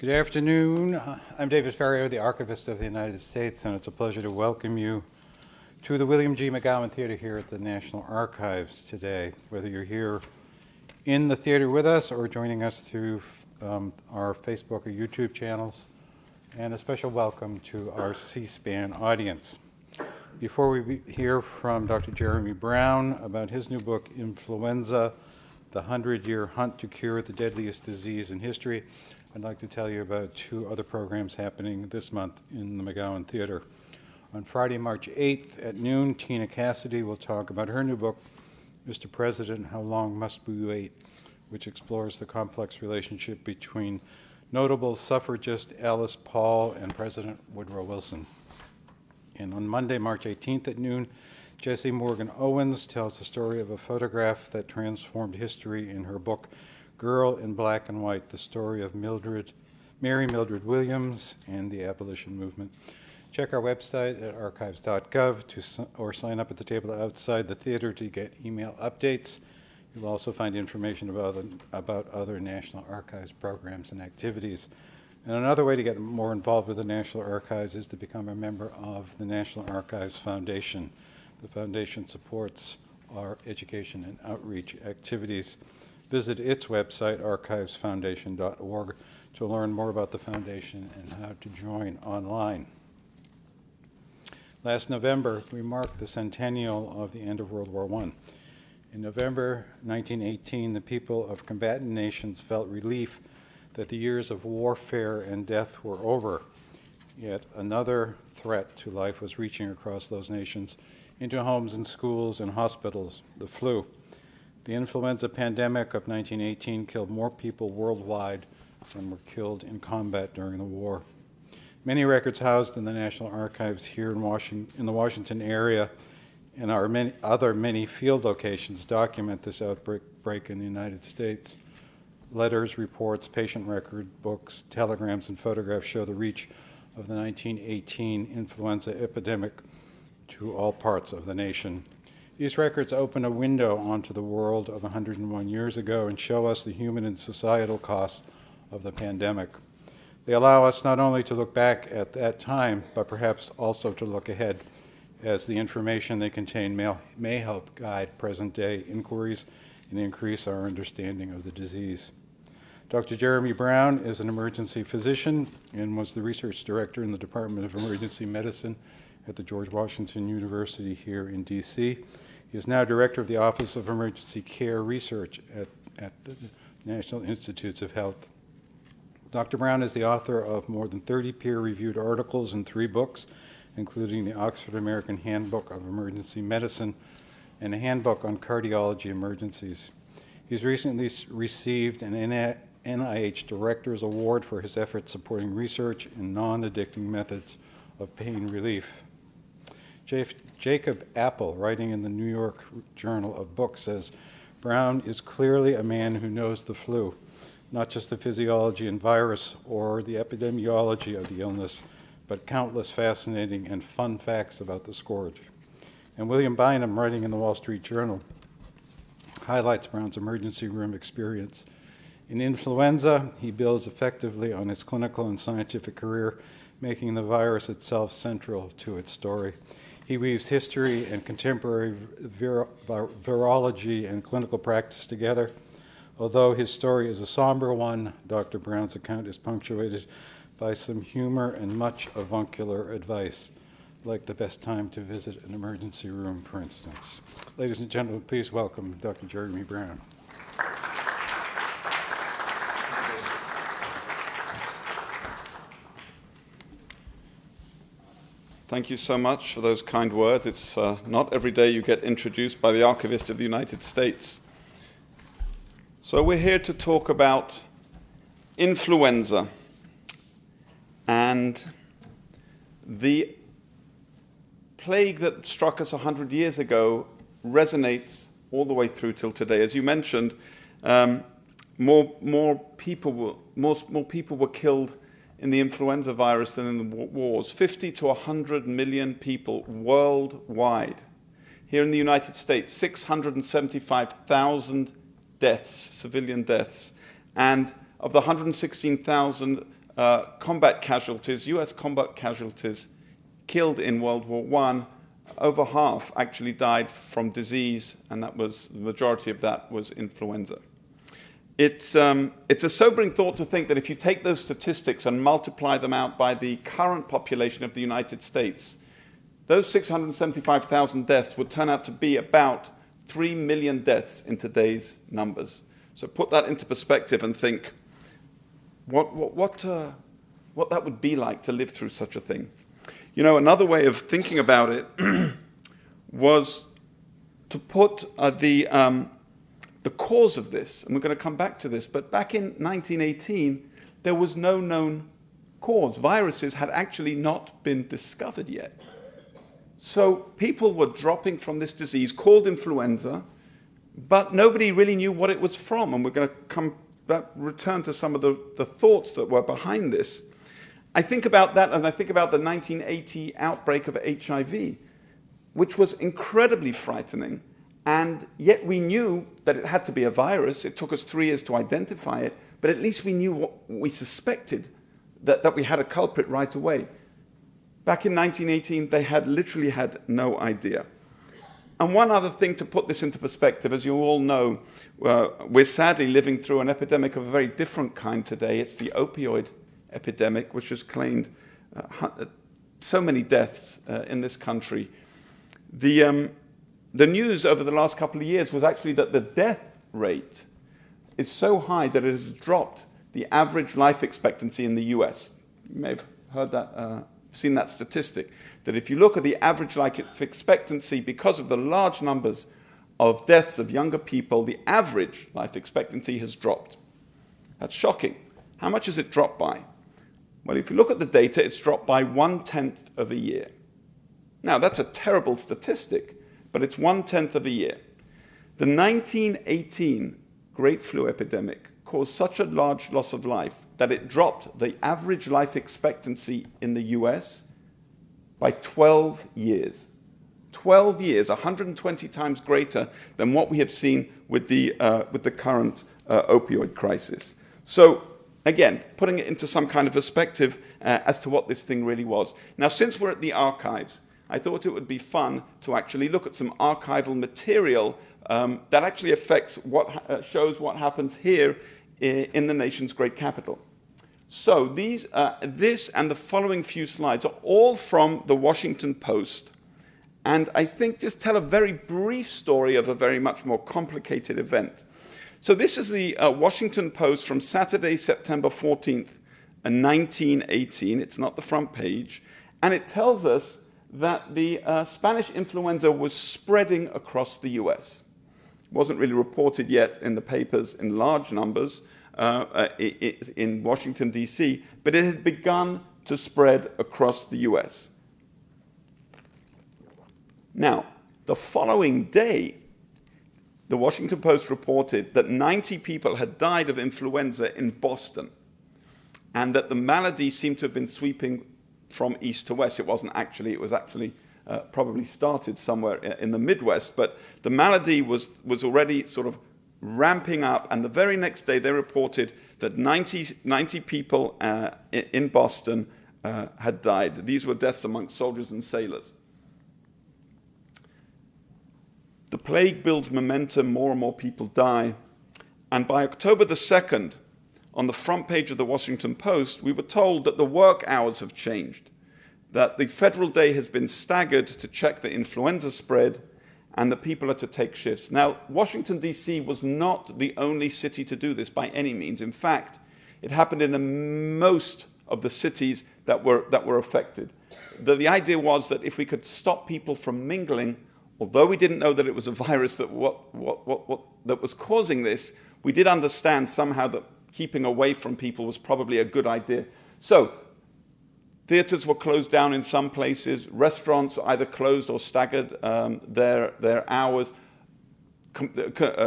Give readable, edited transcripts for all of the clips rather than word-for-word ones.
Good afternoon. I'm David Ferrier, the Archivist of the United States, and it's a pleasure to welcome you to the William G. McGowan Theater here at the National Archives today. Whether you're here in the theater with us or joining us through our Facebook or YouTube channels, and a special welcome to our C-SPAN audience. Before we hear from Dr. Jeremy Brown about his new book, Influenza, the 100-Year Hunt to Cure the Deadliest Disease in History, I'd like to tell you about two other programs happening this month in the McGowan Theater. On Friday, March 8th at noon, Tina Cassidy will talk about her new book, Mr. President, How Long Must We Wait?, which explores the complex relationship between notable suffragist Alice Paul and President Woodrow Wilson. And on Monday, March 18th at noon, Jessie Morgan Owens tells the story of a photograph that transformed history in her book, Girl in Black and White, the story of Mary Mildred Williams and the abolition movement. Check our website at archives.gov or sign up at the table outside the theater to get email updates. You'll also find information about other National Archives programs and activities. And another way to get more involved with the National Archives is to become a member of the National Archives Foundation. The foundation supports our education and outreach activities. Visit its website, archivesfoundation.org, to learn more about the foundation and how to join online. Last November, we marked the centennial of the end of World War I. In November 1918, the people of combatant nations felt relief that the years of warfare and death were over. Yet another threat to life was reaching across those nations into homes and schools and hospitals, the flu. The influenza pandemic of 1918 killed more people worldwide than were killed in combat during the war. Many records housed in the National Archives here in the Washington area and our many field locations document this outbreak in the United States. Letters, reports, patient record books, telegrams, and photographs show the reach of the 1918 influenza epidemic to all parts of the nation. These records open a window onto the world of 101 years ago and show us the human and societal costs of the pandemic. They allow us not only to look back at that time, but perhaps also to look ahead, as the information they contain may help guide present-day inquiries and increase our understanding of the disease. Dr. Jeremy Brown is an emergency physician and was the research director in the Department of Emergency Medicine at the George Washington University here in D.C. He is now director of the Office of Emergency Care Research at the National Institutes of Health. Dr. Brown is the author of more than 30 peer-reviewed articles and 3 books, including the Oxford American Handbook of Emergency Medicine and a handbook on cardiology emergencies. He's recently received an NIH Director's Award for his efforts supporting research in non-addicting methods of pain relief. Jacob Apple, writing in the New York Journal of Books, says, Brown is clearly a man who knows the flu, not just the physiology and virus or the epidemiology of the illness, but countless fascinating and fun facts about the scourge. And William Bynum, writing in the Wall Street Journal, highlights Brown's emergency room experience. In influenza, he builds effectively on his clinical and scientific career, making the virus itself central to its story. He weaves history and contemporary virology and clinical practice together. Although his story is a somber one, Dr. Brown's account is punctuated by some humor and much avuncular advice, like the best time to visit an emergency room, for instance. Ladies and gentlemen, please welcome Dr. Jeremy Brown. Thank you so much for those kind words. It's not every day you get introduced by the Archivist of the United States. So we're here to talk about influenza and the plague that struck us 100 years ago resonates all the way through till today. As you mentioned, more people were killed in the influenza virus than in the wars. 50 to 100 million people worldwide. Here in the United States, 675,000 deaths, civilian deaths. And of the 116,000 combat casualties, US combat casualties killed in World War I, over half actually died from disease, and that was, the majority of that was influenza. It's a sobering thought to think that if you take those statistics and multiply them out by the current population of the United States, those 675,000 deaths would turn out to be about 3 million deaths in today's numbers. So put that into perspective and think what that would be like to live through such a thing. You know, another way of thinking about it was to put the cause of this, and we're going to come back to this, but back in 1918, there was no known cause. Viruses had actually not been discovered yet. So people were dropping from this disease called influenza, but nobody really knew what it was from, and we're going to return to some of the thoughts that were behind this. I think about that, and I think about the 1980 outbreak of HIV, which was incredibly frightening. And yet we knew that it had to be a virus. It took us 3 years to identify it, but at least we knew what we suspected, that we had a culprit right away. Back in 1918, they literally had no idea. And one other thing to put this into perspective, as you all know, we're sadly living through an epidemic of a very different kind today. It's the opioid epidemic, which has claimed so many deaths in this country. The news over the last couple of years was actually that the death rate is so high that it has dropped the average life expectancy in the US. You may have heard that, seen that statistic, that if you look at the average life expectancy, because of the large numbers of deaths of younger people, the average life expectancy has dropped. That's shocking. How much has it dropped by? Well, if you look at the data, it's dropped by 1/10 of a year. Now, that's a terrible statistic, but it's 1/10 of a year. The 1918 Great Flu epidemic caused such a large loss of life that it dropped the average life expectancy in the US by 12 years. 12 years, 120 times greater than what we have seen with the current opioid crisis. So, again, putting it into some kind of perspective as to what this thing really was. Now, since we're at the archives, I thought it would be fun to actually look at some archival material that actually shows what happens here in the nation's great capital. So this and the following few slides are all from the Washington Post, and I think just tell a very brief story of a very much more complicated event. So this is the Washington Post from Saturday, September 14th, 1918. It's not the front page, and it tells us that the Spanish influenza was spreading across the US. It wasn't really reported yet in the papers in large numbers in Washington, D.C., but it had begun to spread across the US. Now, the following day, the Washington Post reported that 90 people had died of influenza in Boston, and that the malady seemed to have been sweeping from east to west. It was actually probably started somewhere in the Midwest, but the malady was already sort of ramping up, and the very next day they reported that 90 people in Boston had died. These were deaths amongst soldiers and sailors. The plague builds momentum, more and more people die, and by October the 2nd, on the front page of the Washington Post, we were told that the work hours have changed, that the federal day has been staggered to check the influenza spread, and that people are to take shifts. Now, Washington, D.C. was not the only city to do this by any means. In fact, it happened in most of the cities that were affected. The idea was that if we could stop people from mingling, although we didn't know that it was a virus that was causing this, we did understand somehow that keeping away from people was probably a good idea. So, theaters were closed down in some places. Restaurants either closed or staggered their hours.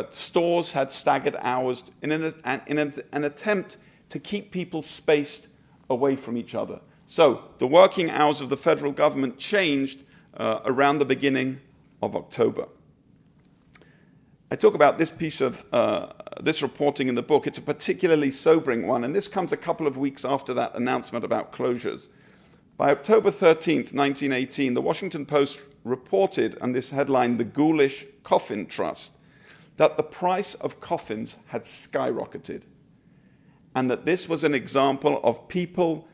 Stores had staggered hours in an attempt to keep people spaced away from each other. So the working hours of the federal government changed around the beginning of October. I talk about this piece of this reporting in the book. It's a particularly sobering one, and this comes a couple of weeks after that announcement about closures. By October 13th, 1918, the Washington Post reported, on this headline, "The Ghoulish Coffin Trust," that the price of coffins had skyrocketed, and that this was an example of people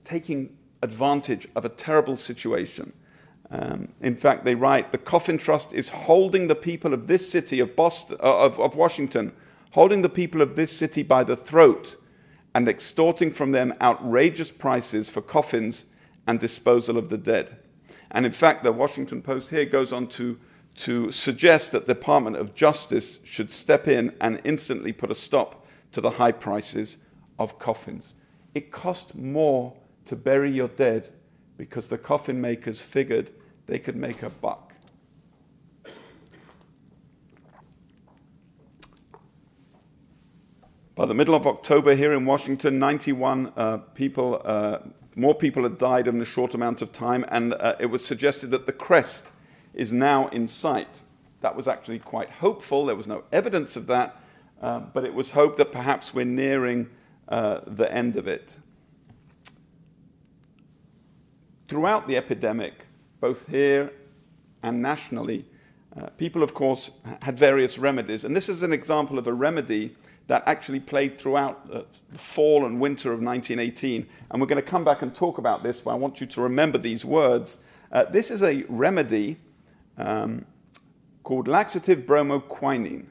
taking advantage of a terrible situation. In fact, they write, "The Coffin Trust is holding the people of this city of Washington, holding the people of this city by the throat and extorting from them outrageous prices for coffins and disposal of the dead." And in fact, the Washington Post here goes on to suggest that the Department of Justice should step in and instantly put a stop to the high prices of coffins. It cost more to bury your dead because the coffin makers figured they could make a buck. By the middle of October here in Washington, 91 more people had died in a short amount of time, and it was suggested that the crest is now in sight. That was actually quite hopeful. There was no evidence of that, but it was hoped that perhaps we're nearing the end of it. Throughout the epidemic, both here and nationally, people, of course, had various remedies. And this is an example of a remedy that actually played throughout the fall and winter of 1918. And we're going to come back and talk about this, but I want you to remember these words. This is a remedy called Laxativebromo quinine.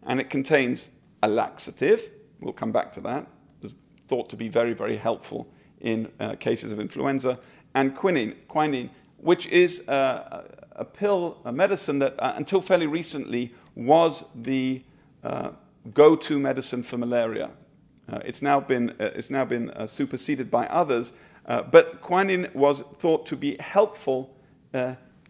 And it contains a laxative. We'll come back to that. It's thought to be very, very helpful in cases of influenza. And quinine, which is a pill, a medicine that until fairly recently was the go-to medicine for malaria. It's now been superseded by others, but quinine was thought to be helpful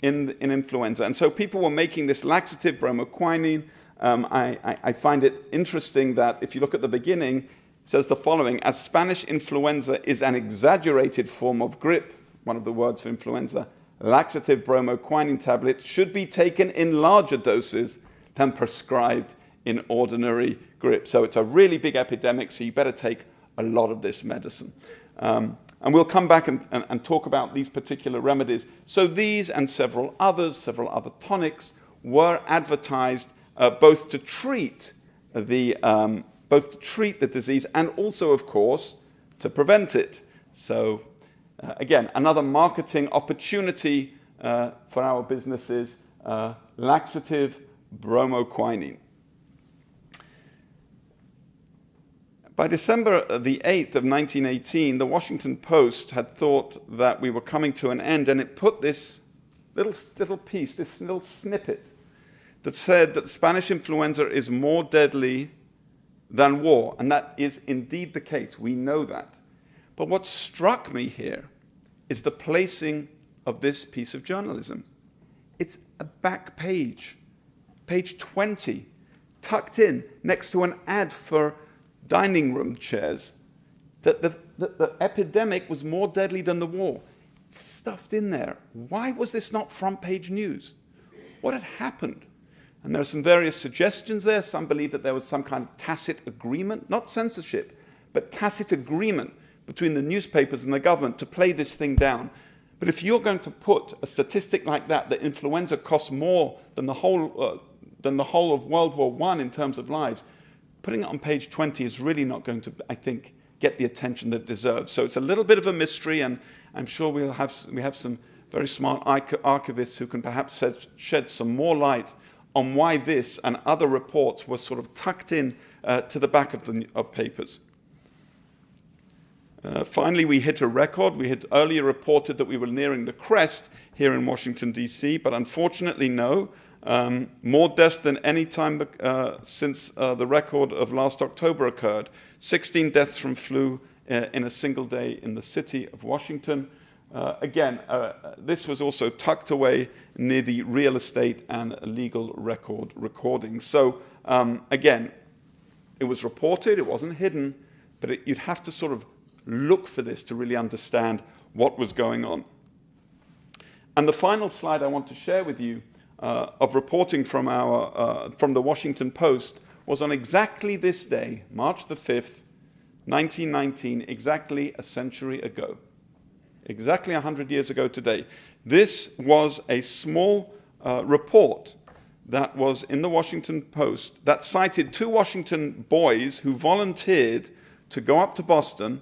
in influenza. And so people were making this Laxativebromo quinine. I find it interesting that if you look at the beginning, it says the following: "As Spanish influenza is an exaggerated form of grippe," one of the words for influenza, "Laxativebromo quinine tablets should be taken in larger doses than prescribed in ordinary grippe." So it's a really big epidemic, so you better take a lot of this medicine. And we'll come back and talk about these particular remedies. So these and several other tonics were advertised both to treat the disease and also, of course, to prevent it. So again, another marketing opportunity for our businesses, Laxativebromo quinine. By December the 8th of 1918, the Washington Post had thought that we were coming to an end, and it put this little piece, this little snippet, that said that Spanish influenza is more deadly than war. And that is indeed the case. We know that. But what struck me here is the placing of this piece of journalism. It's a back page, page 20, tucked in next to an ad for dining room chairs, that the epidemic was more deadly than the war. It's stuffed in there. Why was this not front page news? What had happened? And there are some various suggestions there. Some believe that there was some kind of tacit agreement, not censorship, but tacit agreement between the newspapers and the government to play this thing down. But if you're going to put a statistic like that influenza costs more than the whole of World War I in terms of lives, putting it on page 20 is really not going to, I think, get the attention that it deserves. So it's a little bit of a mystery, and I'm sure we have some very smart archivists who can perhaps shed some more light on why this and other reports were sort of tucked in to the back of papers. Finally, we hit a record. We had earlier reported that we were nearing the crest here in Washington, D.C., but unfortunately, no. More deaths than any time since the record of last October occurred. 16 deaths from flu in a single day in the city of Washington. Again, this was also tucked away near the real estate and legal recordings. So again, it was reported, it wasn't hidden, but you'd have to sort of look for this to really understand what was going on. And the final slide I want to share with you of reporting from from the Washington Post was on exactly this day, March the 5th, 1919, exactly a century ago. Exactly 100 years ago today. This was a small report that was in the Washington Post that cited 2 Washington boys who volunteered to go up to Boston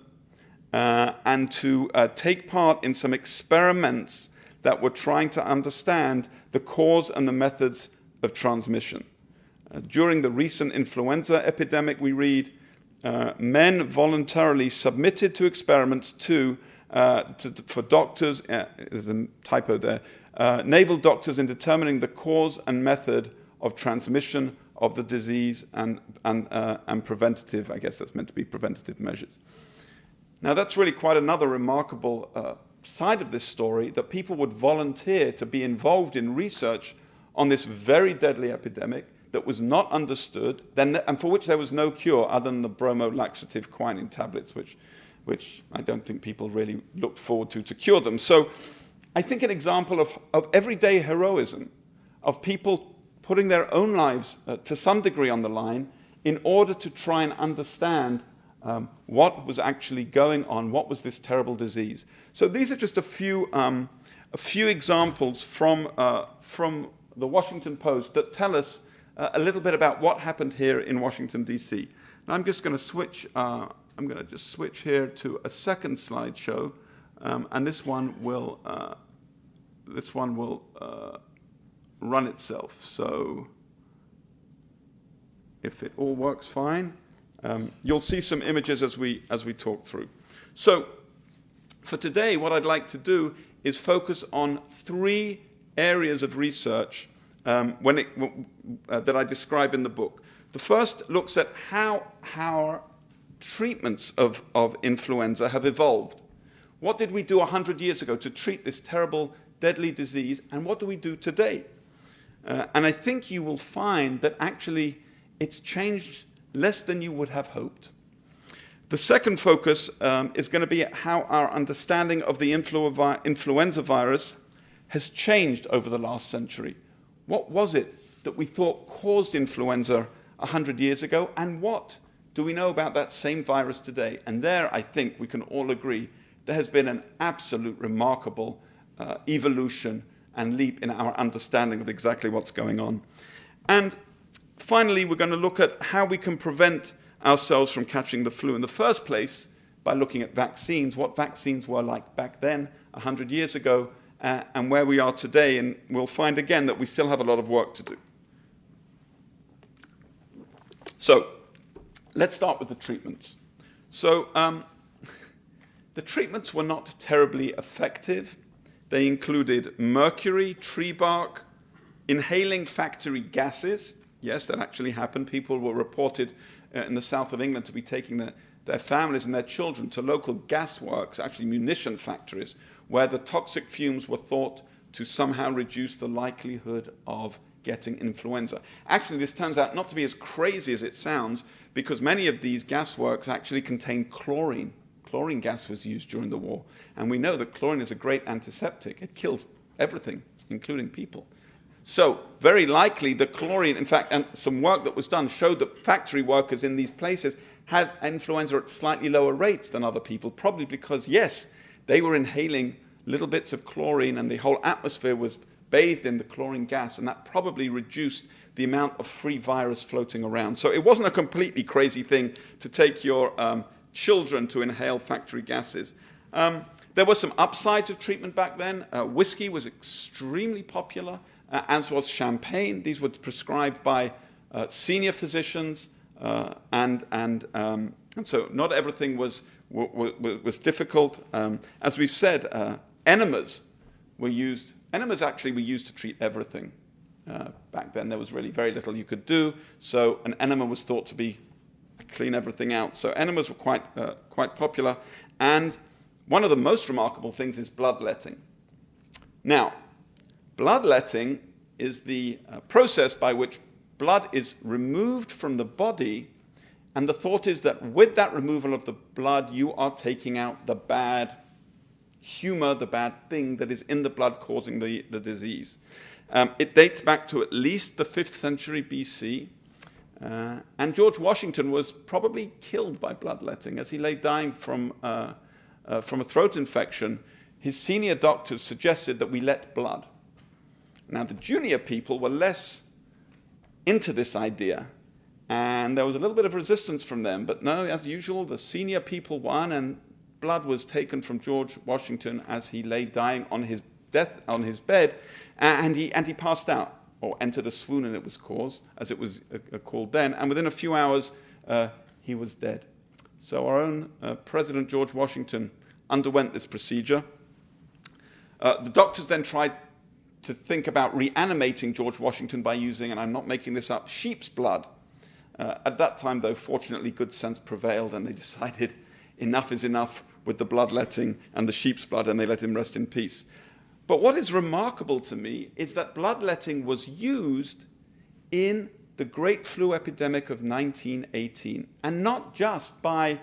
and to take part in some experiments that were trying to understand the cause and the methods of transmission. During the recent influenza epidemic, we read, men voluntarily submitted to experiments for doctors, there's a typo there, naval doctors in determining the cause and method of transmission of the disease and preventative, I guess that's meant to be preventative measures. Now that's really quite another remarkable side of this story, that people would volunteer to be involved in research on this very deadly epidemic that was not understood, and for which there was no cure other than the bromo laxative quinine tablets, which I don't think people really looked forward to cure them. So I think an example of everyday heroism, of people putting their own lives to some degree on the line in order to try and understand what was actually going on, what was this terrible disease. So these are just a few examples from the Washington Post that tell us a little bit about what happened here in Washington, D.C. Now I'm just going to switch. I'm going to just switch here to a second slideshow, and this one will run itself. So if it all works fine, you'll see some images as we talk through. So for today, what I'd like to do is focus on 3 areas of research that I describe in the book. The first looks at how our treatments of influenza have evolved. What did we do 100 years ago to treat this terrible, deadly disease, and what do we do today? And I think you will find that actually it's changed less than you would have hoped. The second focus is going to be how our understanding of the influenza virus has changed over the last century. What was it that we thought caused influenza 100 years ago, and what do we know about that same virus today? And there, I think we can all agree, there has been an absolute remarkable evolution and leap in our understanding of exactly what's going on. And finally, we're going to look at how we can prevent ourselves from catching the flu in the first place by looking at vaccines, what vaccines were like back then, 100 years ago, and where we are today. And we'll find again that we still have a lot of work to do. So let's start with the treatments. So the treatments were not terribly effective. They included mercury, tree bark, inhaling factory gases. Yes, that actually happened. People were reported in the south of England to be taking their families and their children to local gas works, actually munition factories, where the toxic fumes were thought to somehow reduce the likelihood of getting influenza. Actually, this turns out not to be as crazy as it sounds, because many of these gas works actually contain chlorine. Chlorine gas was used during the war. And we know that chlorine is a great antiseptic. It kills everything, including people. So very likely the chlorine, in fact, and some work that was done showed that factory workers in these places had influenza at slightly lower rates than other people, probably because, yes, they were inhaling little bits of chlorine and the whole atmosphere was bathed in the chlorine gas, and that probably reduced the amount of free virus floating around. So it wasn't a completely crazy thing to take your children to inhale factory gases. There were some upsides of treatment back then. Whiskey was extremely popular, as was champagne. These were prescribed by senior physicians, and so not everything was difficult. As we've said, enemas were used. Enemas actually were used to treat everything. Back then, there was really very little you could do. So an enema was thought to be clean everything out. So enemas were quite popular. And one of the most remarkable things is bloodletting. Now, bloodletting is the process by which blood is removed from the body, and the thought is that with that removal of the blood, you are taking out the bad humor, the bad thing that is in the blood causing the disease. It dates back to at least the 5th century BC. And George Washington was probably killed by bloodletting. As he lay dying from a throat infection, his senior doctors suggested that we let blood. Now, the junior people were less into this idea, and there was a little bit of resistance from them. But no, as usual, the senior people won, and blood was taken from George Washington as he lay dying on his bed, and he passed out, or entered a swoon, and it was caused, as it was called then. And within a few hours, he was dead. So our own President George Washington underwent this procedure. The doctors then tried to think about reanimating George Washington by using, and I'm not making this up, sheep's blood. At that time, though, fortunately, good sense prevailed, and they decided enough is enough with the bloodletting and the sheep's blood, and they let him rest in peace. But what is remarkable to me is that bloodletting was used in the Great Flu epidemic of 1918, and not just by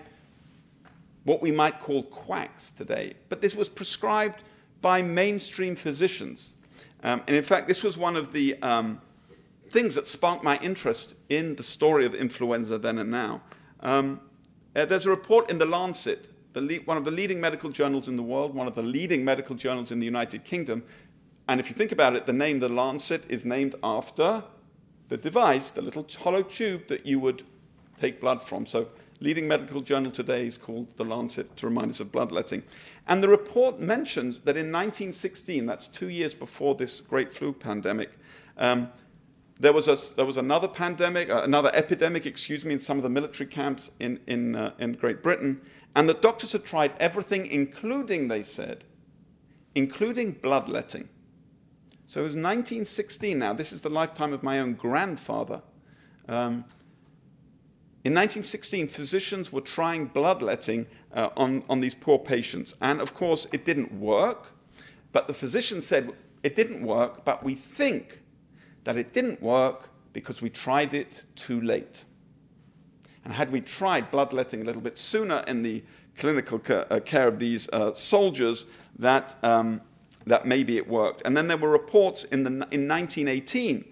what we might call quacks today, but this was prescribed by mainstream physicians. And in fact, this was one of the things that sparked my interest in the story of influenza then and now. There's a report in The Lancet, one of the leading medical journals in the world, one of the leading medical journals in the United Kingdom. And if you think about it, the name The Lancet is named after the device, the little hollow tube that you would take blood from. So leading medical journal today is called The Lancet, to remind us of bloodletting. And the report mentions that in 1916, that's 2 years before this great flu pandemic, there was another pandemic, another epidemic, in some of the military camps in Great Britain, and the doctors had tried everything, including, they said, including bloodletting. So it was 1916 now. This is the lifetime of my own grandfather. In 1916, physicians were trying bloodletting on these poor patients. And of course, it didn't work. But the physician said, it didn't work, but we think that it didn't work because we tried it too late. And had we tried bloodletting a little bit sooner in the clinical care of these soldiers, that maybe it worked. And then there were reports in 1918,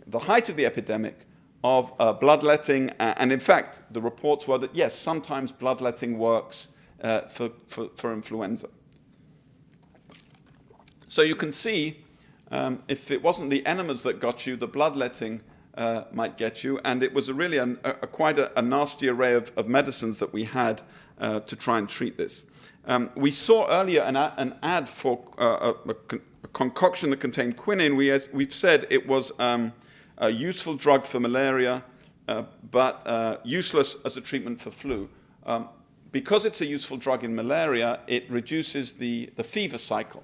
the height of the epidemic, of bloodletting, and in fact, the reports were that, yes, sometimes bloodletting works for influenza. So you can see, if it wasn't the enemas that got you, the bloodletting might get you, and it was really quite a nasty array of medicines that we had to try and treat this. We saw earlier an ad for a concoction that contained quinine. We've said it was a useful drug for malaria, but useless as a treatment for flu. Because it's a useful drug in malaria, it reduces the fever cycle.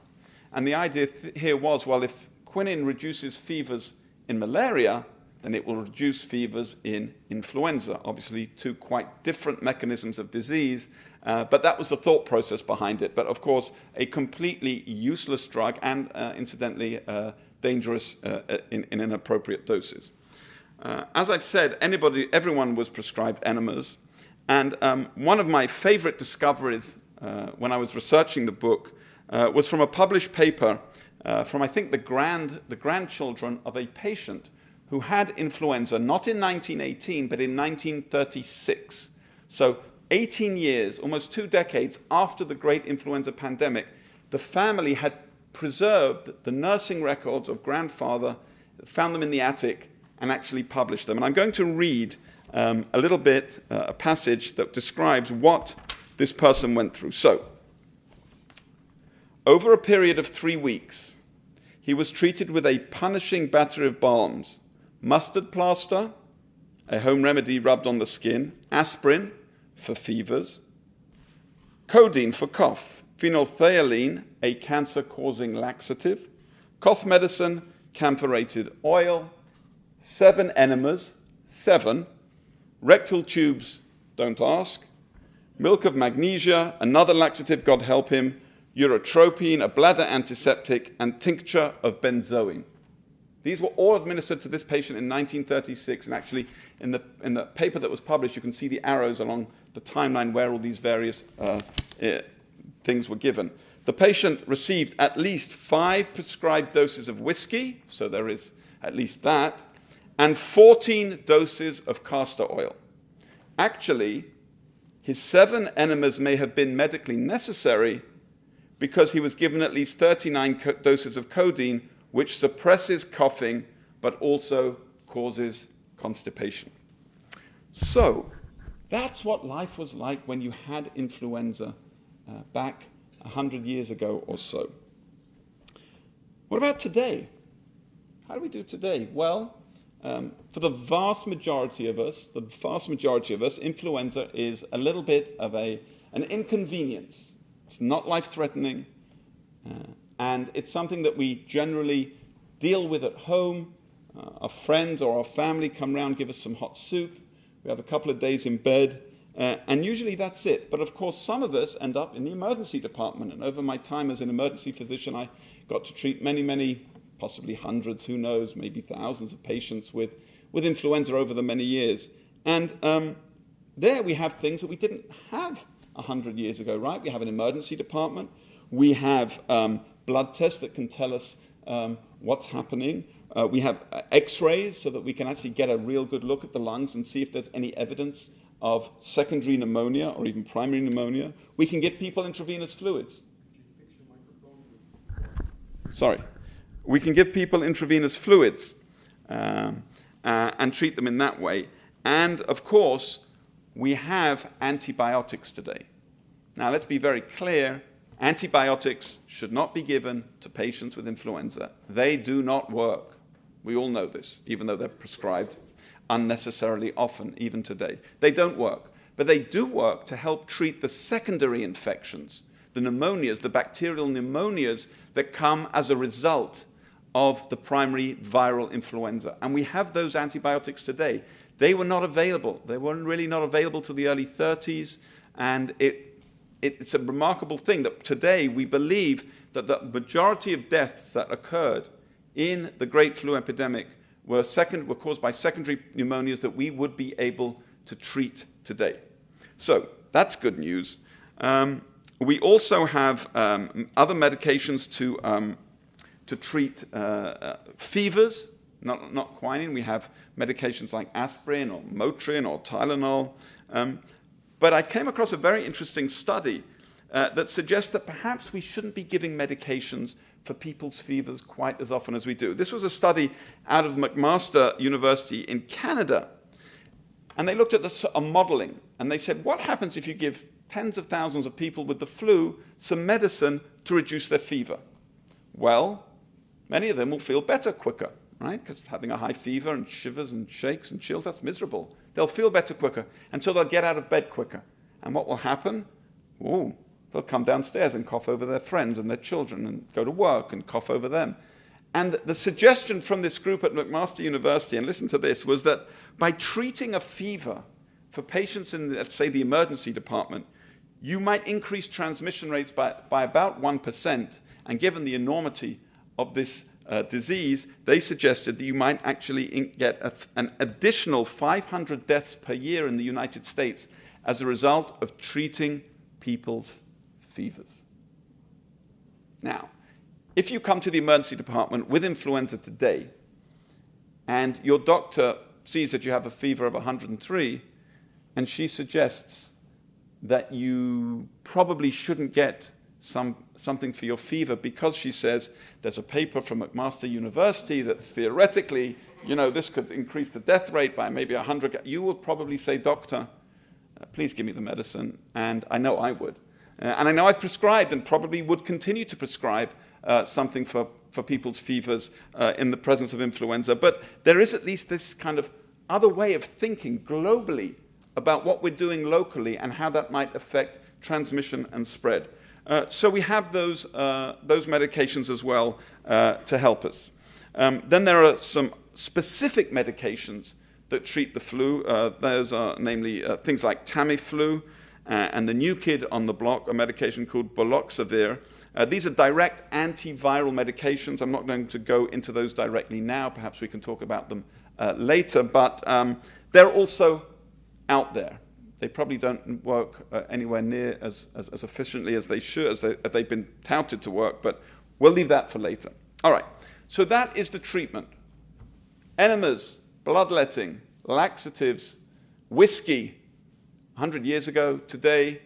And the idea here was, well, if quinine reduces fevers in malaria, then it will reduce fevers in influenza. Obviously, two quite different mechanisms of disease, but that was the thought process behind it. But of course, a completely useless drug and, incidentally, dangerous in inappropriate doses. As I've said, everyone was prescribed enemas. And one of my favorite discoveries when I was researching the book was from a published paper from, I think, the grandchildren of a patient who had influenza, not in 1918, but in 1936. So 18 years, almost 2 decades after the great influenza pandemic, the family had preserved the nursing records of grandfather, found them in the attic, and actually published them. And I'm going to read a little bit, a passage that describes what this person went through. So, over a period of 3 weeks, he was treated with a punishing battery of balms: mustard plaster, a home remedy rubbed on the skin, aspirin for fevers, codeine for cough, phenolphthalein, a cancer-causing laxative, cough medicine, camphorated oil, 7 enemas, 7, rectal tubes, don't ask, milk of magnesia, another laxative, God help him, urotropine, a bladder antiseptic, and tincture of benzoin. These were all administered to this patient in 1936, and actually in the paper that was published, you can see the arrows along the timeline where all these various things were given. the patient received at least 5 prescribed doses of whiskey, so there is at least that, and 14 doses of castor oil. Actually, his 7 enemas may have been medically necessary because he was given at least 39 doses of codeine, which suppresses coughing but also causes constipation. So that's what life was like when you had influenza back 100 years ago or so. What about today? How do we do today? Well, for the vast majority of us, influenza is a little bit of an inconvenience. It's not life-threatening, and it's something that we generally deal with at home. Our friends or our family come round, give us some hot soup. We have a couple of days in bed, and usually that's it. But of course, some of us end up in the emergency department. And over my time as an emergency physician, I got to treat many, possibly hundreds, who knows, maybe thousands of patients with influenza over the many years. And there we have things that we didn't have 100 years ago, right? We have an emergency department. We have blood tests that can tell us what's happening. We have x-rays so that we can actually get a real good look at the lungs and see if there's any evidence of secondary pneumonia or even primary pneumonia. We can give people intravenous fluids. Sorry. We can give people intravenous fluids and treat them in that way. And, of course, we have antibiotics today. Now, let's be very clear. Antibiotics should not be given to patients with influenza. They do not work. We all know this, even though they're prescribed unnecessarily often, even today. They don't work. But they do work to help treat the secondary infections, the pneumonias, the bacterial pneumonias that come as a result of the primary viral influenza. And we have those antibiotics today. They were not available. They were really not available till the early 30s. And it's a remarkable thing that today we believe that the majority of deaths that occurred in the Great Flu epidemic were caused by secondary pneumonias that we would be able to treat today. So that's good news. We also have other medications to treat fevers, not quinine. We have medications like aspirin or Motrin or Tylenol. But I came across a very interesting study that suggests that perhaps we shouldn't be giving medications for people's fevers quite as often as we do. This was a study out of McMaster University in Canada. And they looked at a modeling. And they said, what happens if you give tens of thousands of people with the flu some medicine to reduce their fever? Well, many of them will feel better quicker, right? Because having a high fever and shivers and shakes and chills, that's miserable. They'll feel better quicker, and so they'll get out of bed quicker. And what will happen? They'll come downstairs and cough over their friends and their children and go to work and cough over them. And the suggestion from this group at McMaster University, and listen to this, was that by treating a fever for patients in, let's say, the emergency department, you might increase transmission rates by about 1%. And given the enormity of this disease, they suggested that you might actually get an additional 500 deaths per year in the United States as a result of treating people's fevers. Now, if you come to the emergency department with influenza today, and your doctor sees that you have a fever of 103, and she suggests that you probably shouldn't get something for your fever because she says there's a paper from McMaster University that's theoretically, this could increase the death rate by maybe 100. You will probably say, doctor, please give me the medicine. And I know I would. And I know I've prescribed and probably would continue to prescribe something for people's fevers in the presence of influenza. But there is at least this kind of other way of thinking globally about what we're doing locally and how that might affect transmission and spread. So we have those medications as well to help us. Then there are some specific medications that treat the flu. Those are namely things like Tamiflu and the new kid on the block, a medication called Baloxavir. These are direct antiviral medications. I'm not going to go into those directly now. Perhaps we can talk about them later. But they're also out there. They probably don't work anywhere near as efficiently as they should, as they've been touted to work, but we'll leave that for later. All right, so that is the treatment. Enemas, bloodletting, laxatives, whiskey. 100 years ago, today,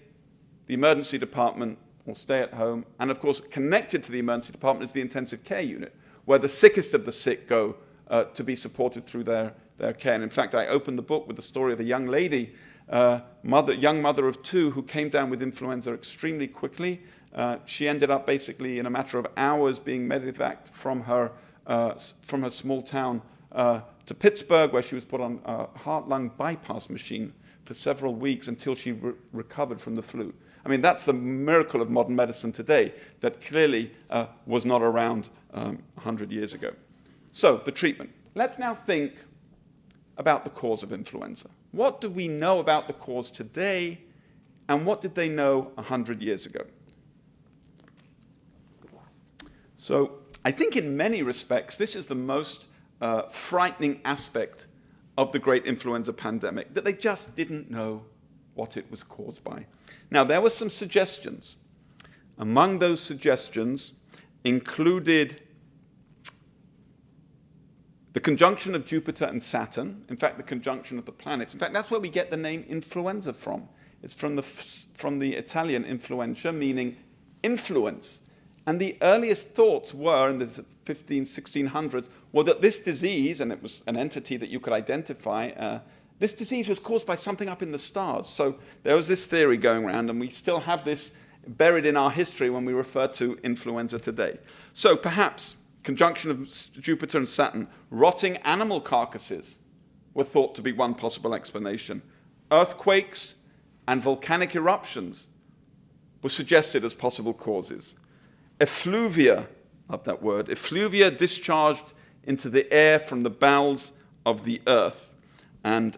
the emergency department will stay at home. And of course, connected to the emergency department is the intensive care unit, where the sickest of the sick go to be supported through their care. And in fact, I opened the book with the story of a young lady, young mother of two, who came down with influenza extremely quickly. She ended up basically in a matter of hours being medevaced from her small town to Pittsburgh, where she was put on a heart-lung bypass machine for several weeks until she recovered from the flu. I mean, that's the miracle of modern medicine today that clearly was not around 100 years ago. So, the treatment. Let's now think about the cause of influenza. What do we know about the cause today, and what did they know 100 years ago? So, I think in many respects, this is the most frightening aspect of the great influenza pandemic, that they just didn't know what it was caused by. Now, there were some suggestions. Among those suggestions included the conjunction of Jupiter and Saturn, in fact, the conjunction of the planets. In fact, that's where we get the name influenza from. It's from the Italian influenza, meaning influence. And the earliest thoughts were, in the 1600s, were that this disease, and it was an entity that you could identify, this disease was caused by something up in the stars. So there was this theory going around, and we still have this buried in our history when we refer to influenza today. So perhaps conjunction of Jupiter and Saturn, rotting animal carcasses were thought to be one possible explanation. Earthquakes and volcanic eruptions were suggested as possible causes. Effluvia, love that word, effluvia discharged into the air from the bowels of the earth. And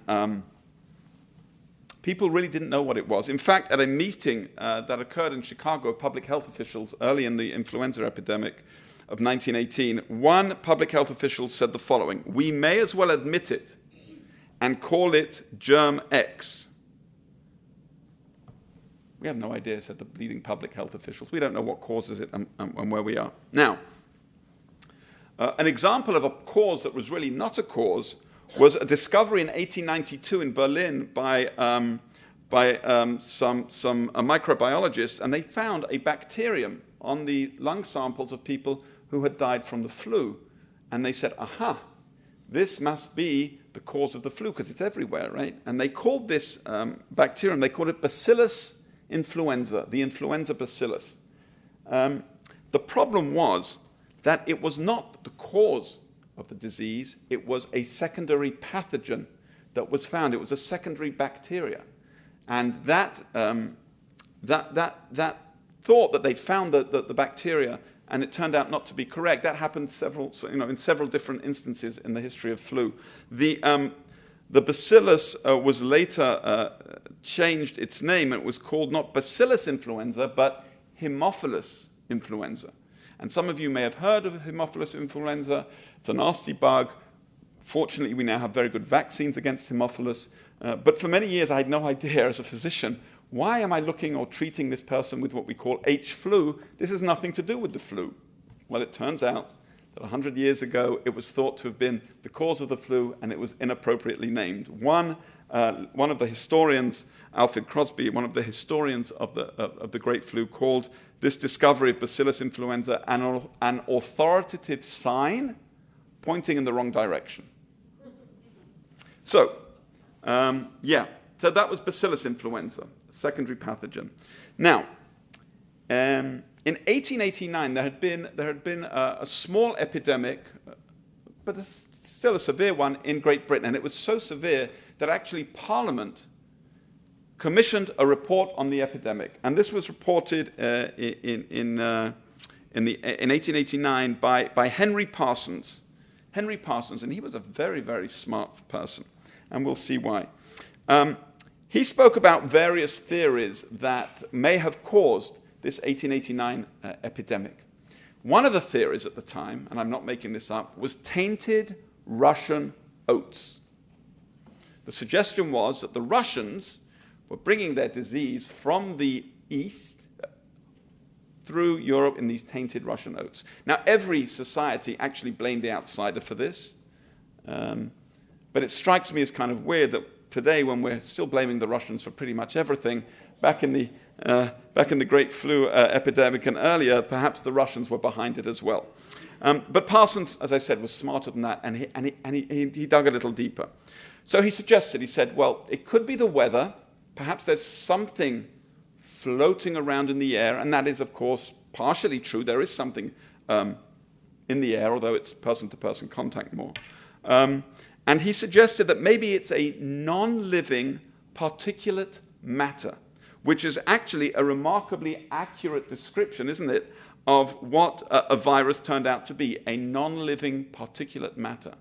people really didn't know what it was. In fact, at a meeting that occurred in Chicago of public health officials early in the influenza epidemic of 1918, one public health official said the following: "We may as well admit it and call it germ X." We have no idea, said the leading public health officials. We don't know what causes it and where we are. Now, an example of a cause that was really not a cause was a discovery in 1892 in Berlin by some microbiologists, and they found a bacterium on the lung samples of people who had died from the flu. And they said, aha, this must be the cause of the flu, because it's everywhere, right? And they called this bacterium, they called it Bacillus influenza, the influenza bacillus. The problem was that it was not the cause of the disease, it was a secondary pathogen that was found. It was a secondary bacteria. And that thought that they'd found the bacteria, and it turned out not to be correct, that happened in several different instances in the history of flu. The bacillus was later changed its name, and it was called not Bacillus influenza, but Haemophilus influenza. And some of you may have heard of Haemophilus influenza. It's a nasty bug. Fortunately, we now have very good vaccines against Haemophilus. But for many years, I had no idea as a physician, why am I looking or treating this person with what we call H flu? This has nothing to do with the flu. Well, it turns out that 100 years ago, it was thought to have been the cause of the flu, and it was inappropriately named. One of the historians, Alfred Crosby, one of the historians of the Great Flu, called this discovery of Bacillus influenza an authoritative sign pointing in the wrong direction. So, so that was Bacillus influenza, secondary pathogen. Now, in 1889, there had been a small epidemic, but still a severe one in Great Britain, and it was so severe that actually Parliament commissioned a report on the epidemic, and this was reported in 1889 by Henry Parsons. Henry Parsons, and he was a very, very smart person, and we'll see why. He spoke about various theories that may have caused this 1889 epidemic. One of the theories at the time, and I'm not making this up, was tainted Russian oats. The suggestion was that the Russians were bringing their disease from the east through Europe in these tainted Russian oats. Now, every society actually blamed the outsider for this, but it strikes me as kind of weird that today, when we're still blaming the Russians for pretty much everything, back in the Great Flu epidemic and earlier, perhaps the Russians were behind it as well. But Parsons, as I said, was smarter than that, and he dug a little deeper. So he said, well, it could be the weather. Perhaps there's something floating around in the air, and that is, of course, partially true. There is something in the air, although it's person-to-person contact more. And he suggested that maybe it's a non-living particulate matter, which is actually a remarkably accurate description, isn't it, of what a virus turned out to be, a non-living particulate matter.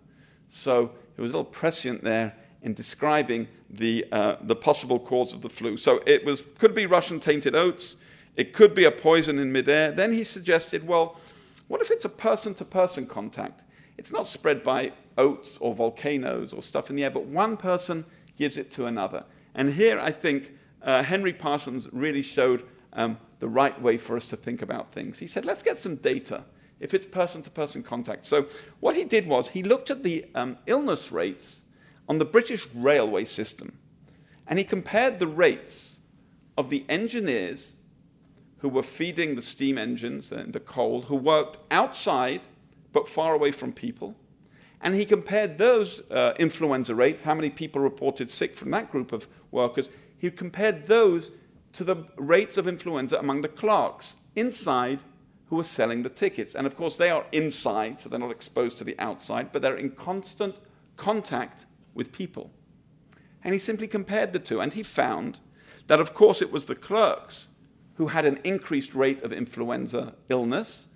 So it was a little prescient there in describing the possible cause of the flu. So it could be Russian tainted oats, it could be a poison in midair. Then he suggested, well, what if it's a person-to-person contact? It's not spread by oats or volcanoes or stuff in the air, but one person gives it to another. And here I think Henry Parsons really showed the right way for us to think about things. He said, let's get some data if it's person-to-person contact. So what he did was he looked at the illness rates on the British railway system, and he compared the rates of the engineers who were feeding the steam engines, the coal, who worked outside but far away from people, and he compared those influenza rates, how many people reported sick from that group of workers, he compared those to the rates of influenza among the clerks inside who were selling the tickets. And of course they are inside, so they're not exposed to the outside, but they're in constant contact with people. And he simply compared the two, and he found that of course it was the clerks who had an increased rate of influenza illness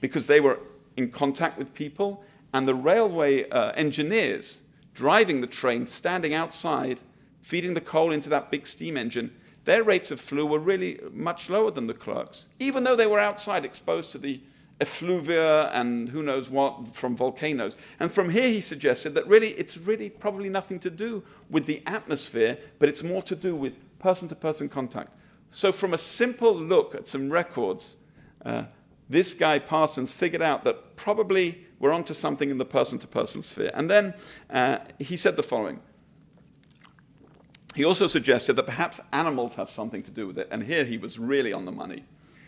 because they were in contact with people, and the railway engineers driving the train, standing outside, feeding the coal into that big steam engine, their rates of flu were really much lower than the clerks, even though they were outside exposed to the effluvia and who knows what from volcanoes. And from here he suggested that really it's really probably nothing to do with the atmosphere, but it's more to do with person-to-person contact. So from a simple look at some records, this guy Parsons figured out that probably we're onto something in the person-to-person sphere. And then he said the following. He also suggested that perhaps animals have something to do with it, and here he was really on the money.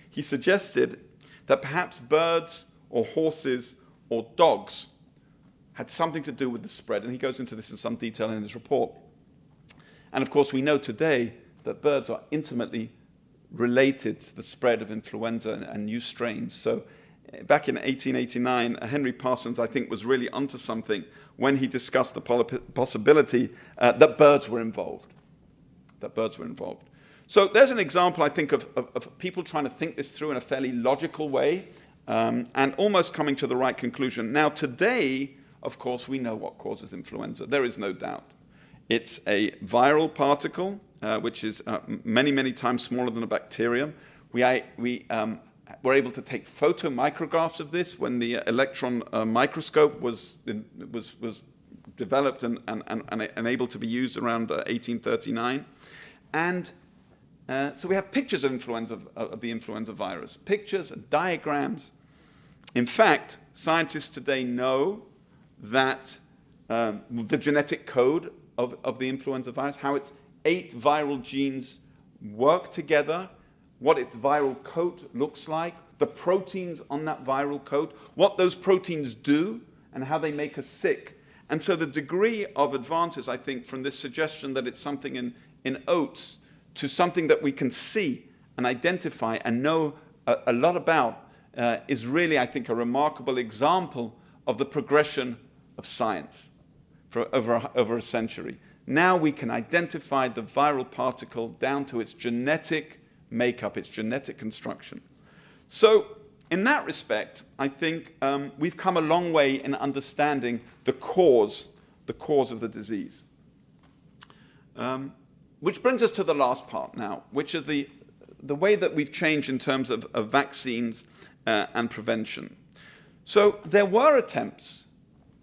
He suggested that perhaps birds or horses or dogs had something to do with the spread, and he goes into this in some detail in his report. And of course we know today that birds are intimately related to the spread of influenza and new strains. So back in 1889, Henry Parsons, I think, was really onto something when he discussed the possibility that birds were involved. So there's an example, I think, of people trying to think this through in a fairly logical way and almost coming to the right conclusion. Now, today, of course, we know what causes influenza. There is no doubt. It's a viral particle, which is many, many times smaller than a bacterium. We were able to take photomicrographs of this when the electron microscope was developed and able to be used around 1839. And so we have pictures of the influenza virus, pictures and diagrams. In fact, scientists today know that the genetic code of the influenza virus, how its 8 viral genes work together, what its viral coat looks like, the proteins on that viral coat, what those proteins do, and how they make us sick. And so the degree of advances, I think, from this suggestion that it's something in oats to something that we can see and identify and know a lot about is really, I think, a remarkable example of the progression of science for over a century. Now we can identify the viral particle down to its genetic makeup, its genetic construction. So in that respect, I think we've come a long way in understanding the cause of the disease. Which brings us to the last part now, which is the way that we've changed in terms of vaccines and prevention. So there were attempts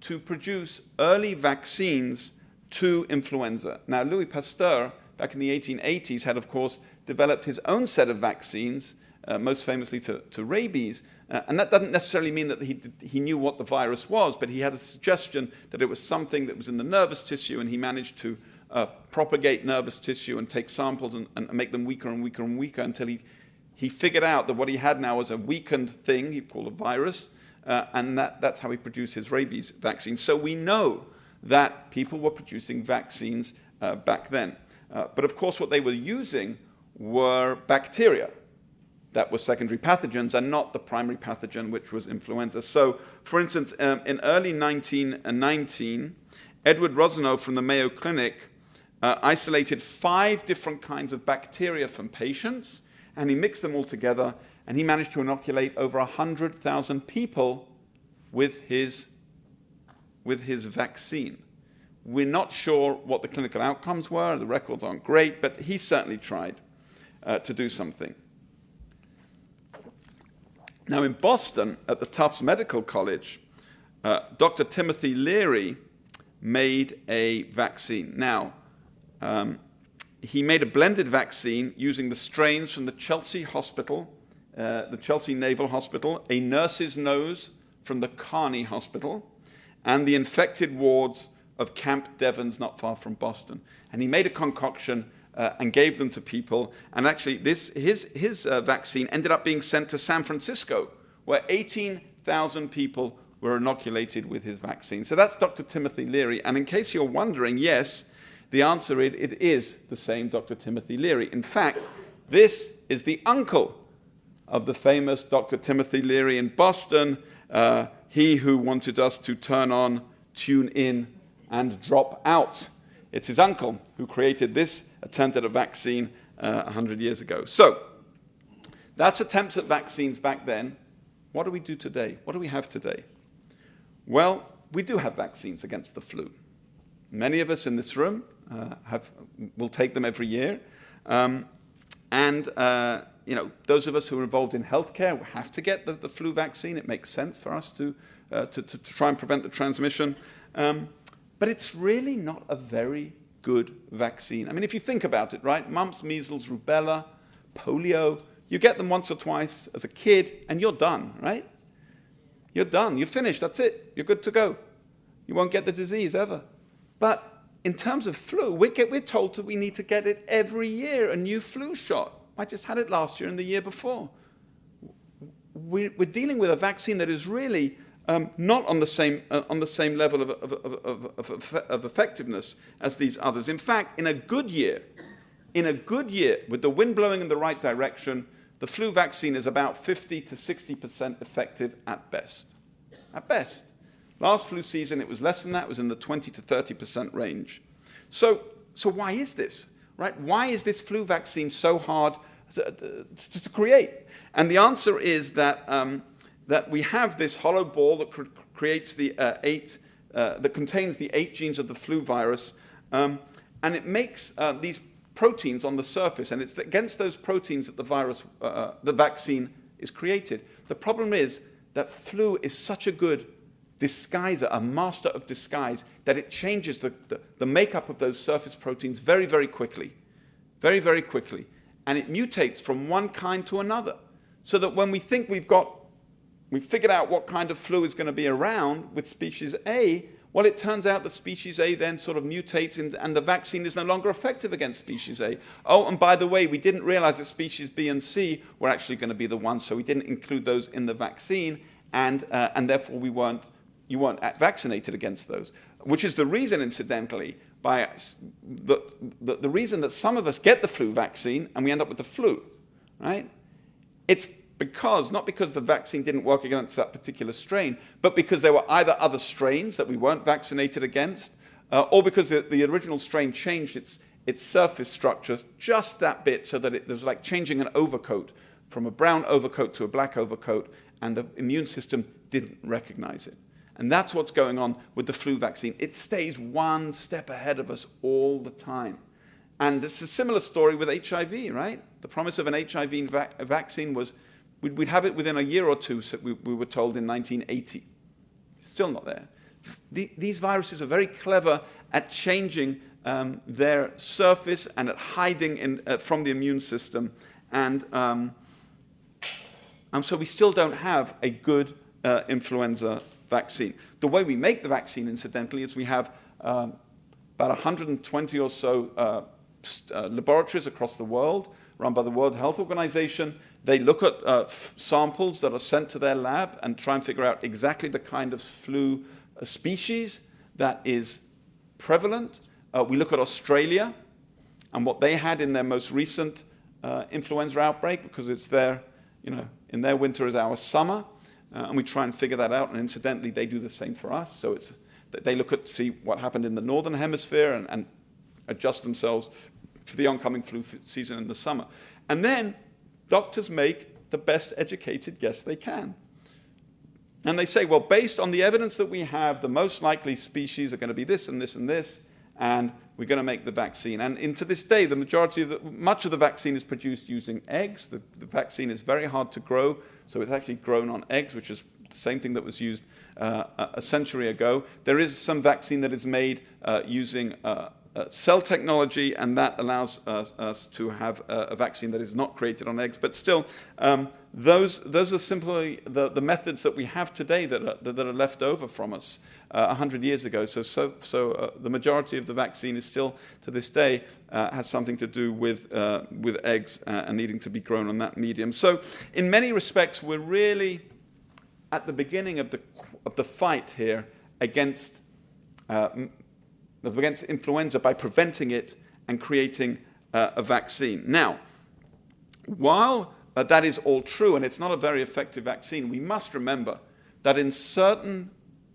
to produce early vaccines to influenza. Now, Louis Pasteur back in the 1880s, had, of course, developed his own set of vaccines, most famously to rabies. And that doesn't necessarily mean that he knew what the virus was, but he had a suggestion that it was something that was in the nervous tissue, and he managed to propagate nervous tissue and take samples and make them weaker and weaker and weaker until he figured out that what he had now was a weakened thing he called a virus, and that's how he produced his rabies vaccine. So we know that people were producing vaccines back then. But of course, what they were using were bacteria that were secondary pathogens and not the primary pathogen, which was influenza. So, for instance, in early 1919, Edward Rosenow from the Mayo Clinic isolated 5 different kinds of bacteria from patients, and he mixed them all together, and he managed to inoculate over 100,000 people with his vaccine. We're not sure what the clinical outcomes were. The records aren't great, but he certainly tried to do something. Now, in Boston, at the Tufts Medical College, Dr. Timothy Leary made a vaccine. Now, he made a blended vaccine using the strains from the Chelsea Hospital, the Chelsea Naval Hospital, a nurse's nose from the Kearney Hospital, and the infected wards of Camp Devens, not far from Boston. And he made a concoction and gave them to people. And actually, his vaccine ended up being sent to San Francisco, where 18,000 people were inoculated with his vaccine. So that's Dr. Timothy Leary. And in case you're wondering, yes, the answer is it is the same Dr. Timothy Leary. In fact, this is the uncle of the famous Dr. Timothy Leary in Boston, he who wanted us to turn on, tune in, and drop out. It's his uncle who created this attempt at a vaccine 100 years ago. So that's attempts at vaccines back then. What do we do today? What do we have today? Well, we do have vaccines against the flu. Many of us in this room will take them every year. Those of us who are involved in healthcare have to get the flu vaccine. It makes sense for us to try and prevent the transmission. But it's really not a very good vaccine. I mean, if you think about it, right? Mumps, measles, rubella, polio, you get them once or twice as a kid, and you're done, right? You're done. You're finished. That's it. You're good to go. You won't get the disease ever. But in terms of flu, we're told that we need to get it every year, a new flu shot. I just had it last year and the year before. We're dealing with a vaccine that is really not on the same level of effectiveness as these others. In fact, in a good year, with the wind blowing in the right direction, the flu vaccine is about 50 to 60% effective at best. At best. Last flu season, it was less than that. It was in the 20 to 30% range. So why is this? Right? Why is this flu vaccine so hard to create? And the answer is that we have this hollow ball that creates that contains the 8 genes of the flu virus, and it makes these proteins on the surface, and it's against those proteins that the vaccine is created. The problem is that flu is such a good disguiser, a master of disguise, that it changes the makeup of those surface proteins very, very quickly. Very, very quickly. And it mutates from one kind to another. So that when we think we've figured out what kind of flu is going to be around with species A, well, it turns out that species A then sort of mutates and the vaccine is no longer effective against species A. Oh, and by the way, we didn't realize that species B and C were actually going to be the ones, so we didn't include those in the vaccine, and therefore you weren't vaccinated against those. Which is the reason, incidentally, the reason that some of us get the flu vaccine and we end up with the flu, right? It's not because the vaccine didn't work against that particular strain, but because there were either other strains that we weren't vaccinated against, or because the original strain changed its surface structure just that bit, so that it was like changing an overcoat from a brown overcoat to a black overcoat, and the immune system didn't recognize it. And that's what's going on with the flu vaccine. It stays one step ahead of us all the time. And it's a similar story with HIV, right? The promise of an HIV vaccine was we'd have it within a year or two, so we were told in 1980. Still not there. These viruses are very clever at changing their surface and at hiding from the immune system. And so we still don't have a good influenza vaccine. The way we make the vaccine, incidentally, is we have about 120 or so laboratories across the world, run by the World Health Organization. They look at samples that are sent to their lab and try and figure out exactly the kind of flu species that is prevalent. We look at Australia and what they had in their most recent influenza outbreak, because it's their, in their winter is our summer, and we try and figure that out. And incidentally, they do the same for us. So they look at see what happened in the northern hemisphere and adjust themselves for the oncoming flu season in the summer. And then doctors make the best educated guess they can. And they say, well, based on the evidence that we have, the most likely species are going to be this and this and this, and we're going to make the vaccine. And to this day, much of the vaccine is produced using eggs. The vaccine is very hard to grow, so it's actually grown on eggs, which is the same thing that was used a century ago. There is some vaccine that is made using cell technology, and that allows us to have a vaccine that is not created on eggs. But still, those are simply the methods that we have today that are left over from us 100 years ago. So the majority of the vaccine is still, to this day, has something to do with eggs and needing to be grown on that medium. So in many respects, we're really at the beginning of the fight here against influenza by preventing it and creating a vaccine. Now, while that is all true and it's not a very effective vaccine, we must remember that in certain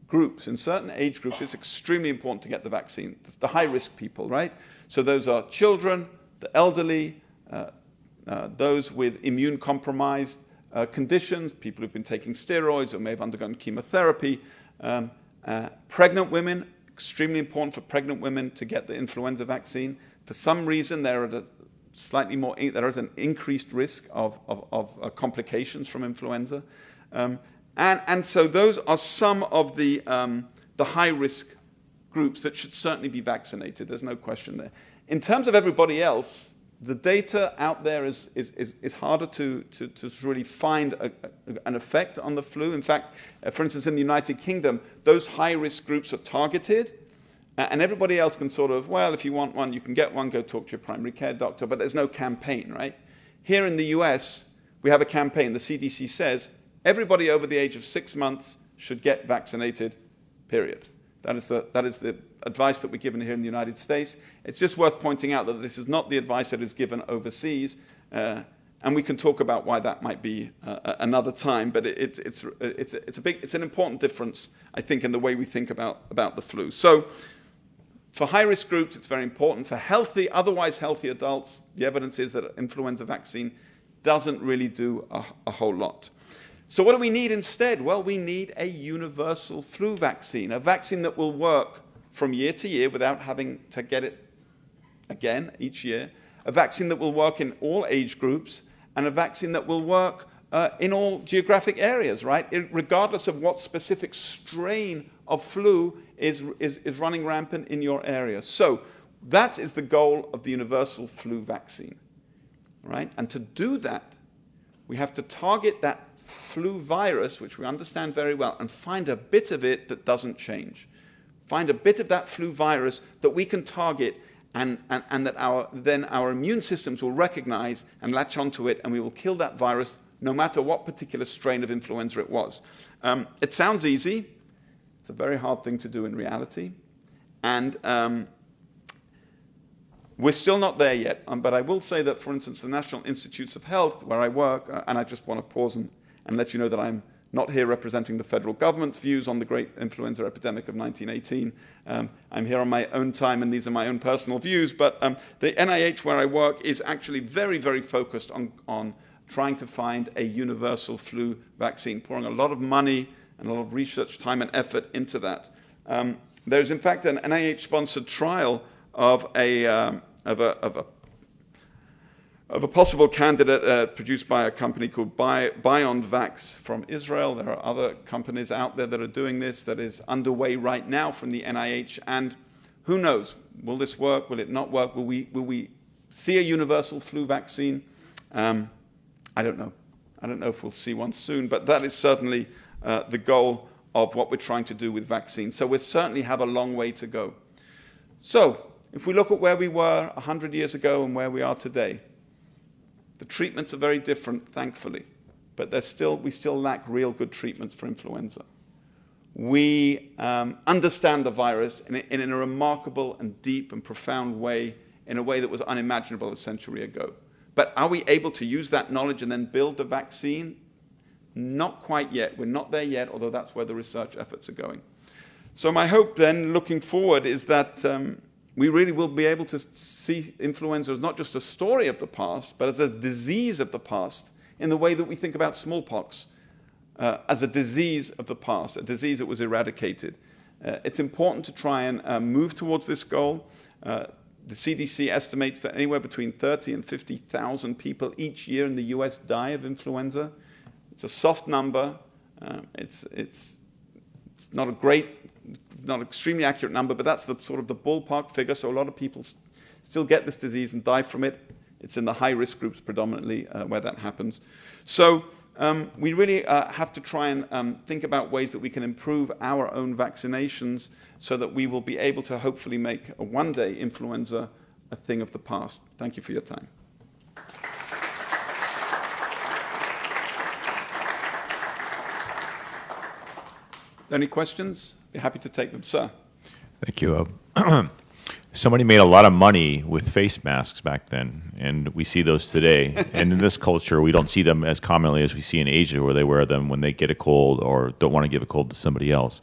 groups, in certain age groups, it's extremely important to get the vaccine. The high-risk people, right? So those are children, the elderly, those with immune-compromised conditions, people who've been taking steroids or may have undergone chemotherapy, pregnant women. Extremely important for pregnant women to get the influenza vaccine. For some reason, they're at an increased risk of complications from influenza, and so those are some of the high-risk groups that should certainly be vaccinated. There's no question there. In terms of everybody else, the data out there is harder to really find an effect on the flu. In fact, for instance, in the United Kingdom, those high-risk groups are targeted, and everybody else can sort of, well, if you want one, you can get one, go talk to your primary care doctor, but there's no campaign, right? Here in the US, we have a campaign. The CDC says everybody over the age of 6 months should get vaccinated, period. That is the advice that we're given here in the United States. It's just worth pointing out that this is not the advice that is given overseas, and we can talk about why that might be another time. But it's an important difference, I think, in the way we think about the flu. So, for high-risk groups, it's very important. For otherwise healthy adults, the evidence is that an influenza vaccine doesn't really do a whole lot. So what do we need instead? Well, we need a universal flu vaccine, a vaccine that will work from year to year without having to get it again each year, a vaccine that will work in all age groups, and a vaccine that will work in all geographic areas, right? Regardless of what specific strain of flu is running rampant in your area. So that is the goal of the universal flu vaccine, right? And to do that, we have to target that flu virus, which we understand very well, and find a bit of it that doesn't change. Find a bit of that flu virus that we can target and that our immune systems will recognize and latch onto it, and we will kill that virus no matter what particular strain of influenza it was. It sounds easy. It's a very hard thing to do in reality. And we're still not there yet. But I will say that, for instance, the National Institutes of Health, where I work, and I just want to pause and let you know that I'm not here representing the federal government's views on the great influenza epidemic of 1918. I'm here on my own time, and these are my own personal views. But the NIH, where I work, is actually very, very focused on trying to find a universal flu vaccine, pouring a lot of money and a lot of research time and effort into that. There's, in fact, an NIH-sponsored trial of a possible candidate produced by a company called BioNTech from Israel. There are other companies out there that are doing this, that is underway right now from the NIH, and who knows? will this work? Will it not work? Will we see a universal flu vaccine? I don't know. I don't know if we'll see one soon, but that is certainly the goal of what we're trying to do with vaccines. So we certainly have a long way to go. So if we look at where we were 100 years ago and where we are today, the treatments are very different, thankfully, but we still lack real good treatments for influenza. We understand the virus in a remarkable and deep and profound way, in a way that was unimaginable a century ago. But are we able to use that knowledge and then build the vaccine? Not quite yet. We're not there yet, although that's where the research efforts are going. So my hope then, looking forward, is that we really will be able to see influenza as not just a story of the past, but as a disease of the past, in the way that we think about smallpox, as a disease of the past, a disease that was eradicated. It's important to try and move towards this goal. The CDC estimates that anywhere between 30 and 50,000 people each year in the US die of influenza. It's a soft number. It's not a not extremely accurate number, but that's the sort of the ballpark figure. So a lot of people still get this disease and die from it. It's in the high-risk groups predominantly where that happens. So we really have to try and think about ways that we can improve our own vaccinations so that we will be able to hopefully make one day influenza a thing of the past. Thank you for your time. Any questions? Be happy to take them, sir. Thank you. Somebody made a lot of money with face masks back then, and we see those today. And in this culture, we don't see them as commonly as we see in Asia, where they wear them when they get a cold or don't want to give a cold to somebody else.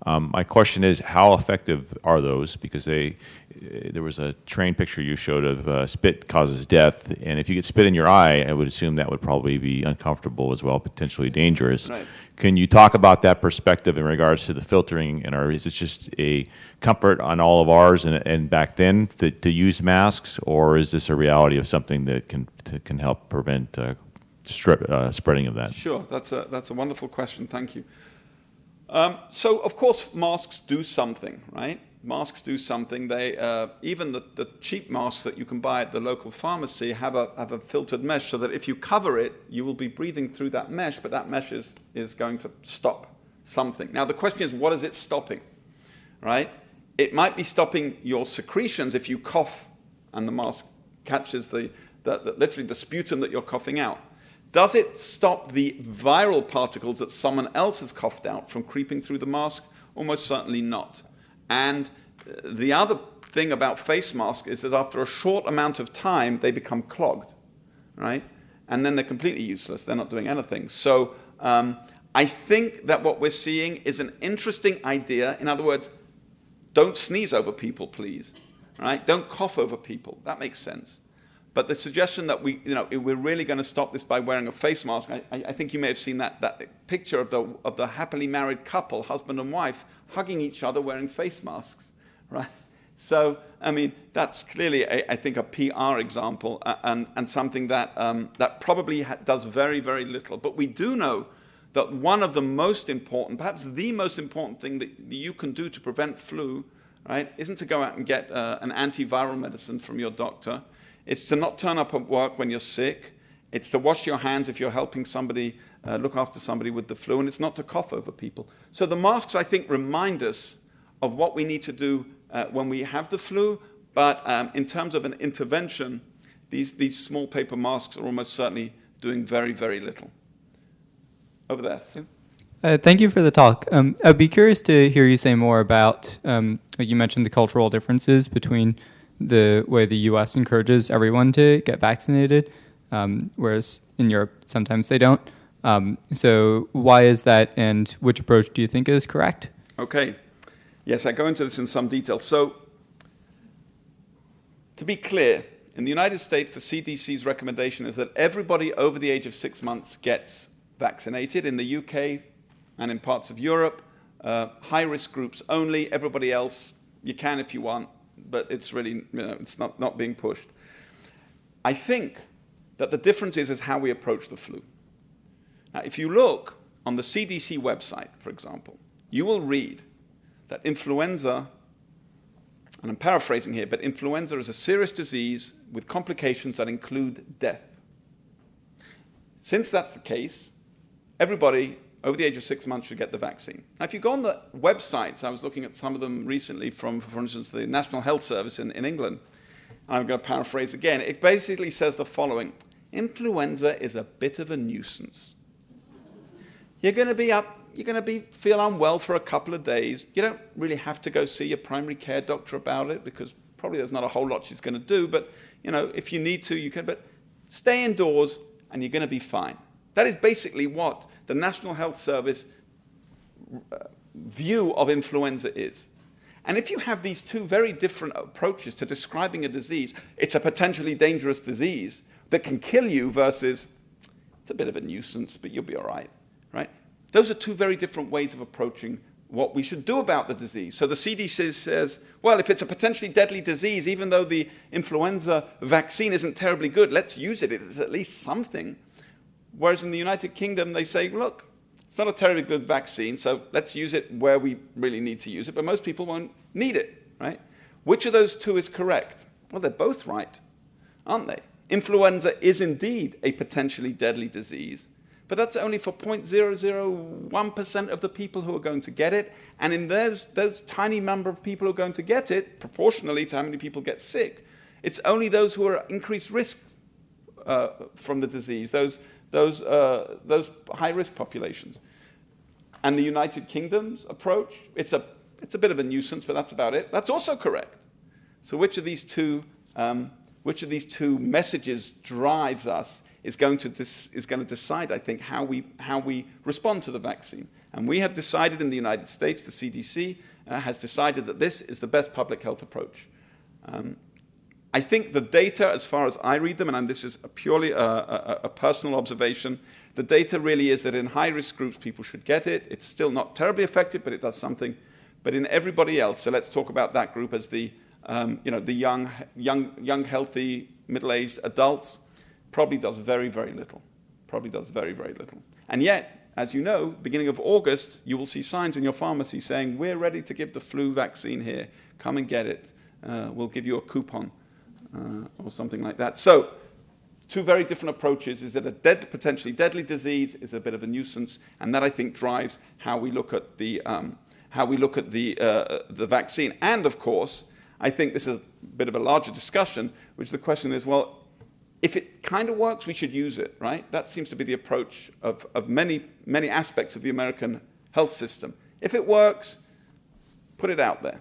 My question is, how effective are those? Because there was a train picture you showed of spit causes death, and if you get spit in your eye, I would assume that would probably be uncomfortable as well, potentially dangerous. Right. Can you talk about that perspective in regards to the filtering, and is it just a comfort on all of ours and back then to use masks, or is this a reality of something that can help prevent spreading of that? Sure, that's a wonderful question. Thank you. So, of course, masks do something, right? Masks do something. They even the cheap masks that you can buy at the local pharmacy have a filtered mesh, so that if you cover it, you will be breathing through that mesh, but that mesh is going to stop something. Now, the question is, what is it stopping, right? It might be stopping your secretions if you cough and the mask catches literally the sputum that you're coughing out. Does it stop the viral particles that someone else has coughed out from creeping through the mask? Almost certainly not. And the other thing about face masks is that after a short amount of time, they become clogged, right? And then they're completely useless. They're not doing anything. So I think that what we're seeing is an interesting idea. In other words, don't sneeze over people, please, right? Don't cough over people. That makes sense. But the suggestion that we're really going to stop this by wearing a face mask, I think you may have seen that picture of the happily married couple, husband and wife, hugging each other wearing face masks, right? So, I mean, that's clearly, I think, a PR example and something that probably does very, very little. But we do know that one of the most important, perhaps the most important thing that you can do to prevent flu, right, isn't to go out and get an antiviral medicine from your doctor. It's to not turn up at work when you're sick. It's to wash your hands if you're helping somebody, look after somebody with the flu. And it's not to cough over people. So the masks, I think, remind us of what we need to do when we have the flu. But in terms of an intervention, these small paper masks are almost certainly doing very, very little. Over there, Sue. Thank you for the talk. I'd be curious to hear you say more about, you mentioned the cultural differences between the way the U.S. encourages everyone to get vaccinated, whereas in Europe sometimes they don't. So why is that, and which approach do you think is correct? Okay. Yes, I go into this in some detail. So to be clear, in the United States, the CDC's recommendation is that everybody over the age of 6 months gets vaccinated. In the UK and in parts of Europe, high-risk groups only. Everybody else, you can if you want, but it's really, it's not being pushed. I think that the difference is how we approach the flu. Now, if you look on the CDC website, for example, you will read that influenza and I'm paraphrasing here, but influenza is a serious disease with complications that include death. Since that's the case, everybody over the age of 6 months should get the vaccine. Now, if you go on the websites, I was looking at some of them recently from, for instance, the National Health Service in England. I'm going to paraphrase again. It basically says the following: influenza is a bit of a nuisance. You're going to feel unwell for a couple of days. You don't really have to go see your primary care doctor about it, because probably there's not a whole lot she's going to do. But if you need to, you can. But stay indoors, and you're going to be fine. That is basically what the National Health Service view of influenza is. And if you have these two very different approaches to describing a disease, it's a potentially dangerous disease that can kill you versus it's a bit of a nuisance, but you'll be all right, right? Those are two very different ways of approaching what we should do about the disease. So the CDC says, well, if it's a potentially deadly disease, even though the influenza vaccine isn't terribly good, let's use it. It's at least something. Whereas in the United Kingdom, they say, look, it's not a terribly good vaccine, so let's use it where we really need to use it, but most people won't need it, right? Which of those two is correct? Well, they're both right, aren't they? Influenza is indeed a potentially deadly disease, but that's only for 0.001% of the people who are going to get it, and in those tiny number of people who are going to get it, proportionally to how many people get sick, it's only those who are at increased risk from the disease, those high-risk populations. And the United Kingdom's approach, it's a bit of a nuisance, but that's about it. That's also correct. So which of these two messages drives us is going to decide, I think, how we respond to the vaccine. And we have decided in the United States, the CDC has decided that this is the best public health approach. I think the data, as far as I read them, and this is purely a personal observation, the data really is that in high-risk groups, people should get it. It's still not terribly effective, but it does something. But in everybody else, so let's talk about that group as the young, healthy, middle-aged adults, probably does very, very little. Probably does very, very little. And yet, as you know, beginning of August, you will see signs in your pharmacy saying, we're ready to give the flu vaccine here. Come and get it. We'll give you a coupon. Or something like that. So, two very different approaches. Is that a potentially deadly disease? Is a bit of a nuisance, and that I think drives how we look at the vaccine. And of course, I think this is a bit of a larger discussion, which the question is, well, if it kind of works, we should use it, right? That seems to be the approach of many aspects of the American health system. If it works, put it out there,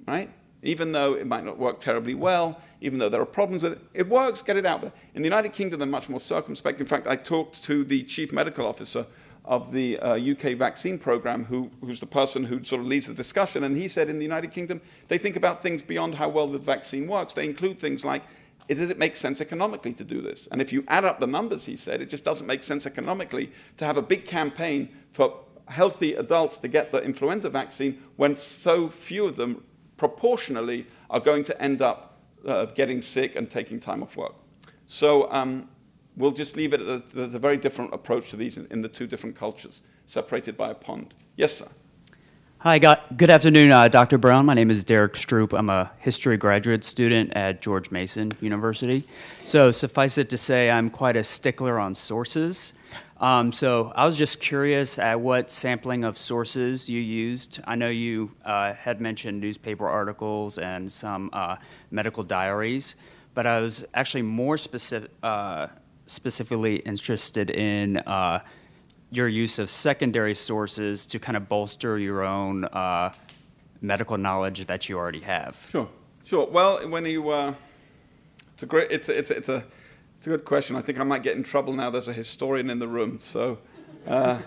right? Even though it might not work terribly well, even though there are problems with it, it works, get it out there. In the United Kingdom, they're much more circumspect. In fact, I talked to the chief medical officer of the UK vaccine program, who's the person who sort of leads the discussion, and he said in the United Kingdom, they think about things beyond how well the vaccine works. They include things like, does it make sense economically to do this? And if you add up the numbers, he said, it just doesn't make sense economically to have a big campaign for healthy adults to get the influenza vaccine when so few of them proportionally are going to end up getting sick and taking time off work. So we'll just leave it at there's a very different approach to these in the two different cultures, separated by a pond. Yes, sir. Hi, good afternoon, Dr. Brown. My name is Derek Stroop. I'm a history graduate student at George Mason University. So suffice it to say, I'm quite a stickler on sources. So I was just curious at what sampling of sources you used. I know you had mentioned newspaper articles and some medical diaries, but I was actually more specifically interested in your use of secondary sources to kind of bolster your own medical knowledge that you already have. Sure. Well, when you, it's a good question. I think I might get in trouble now. There's a historian in the room. So, the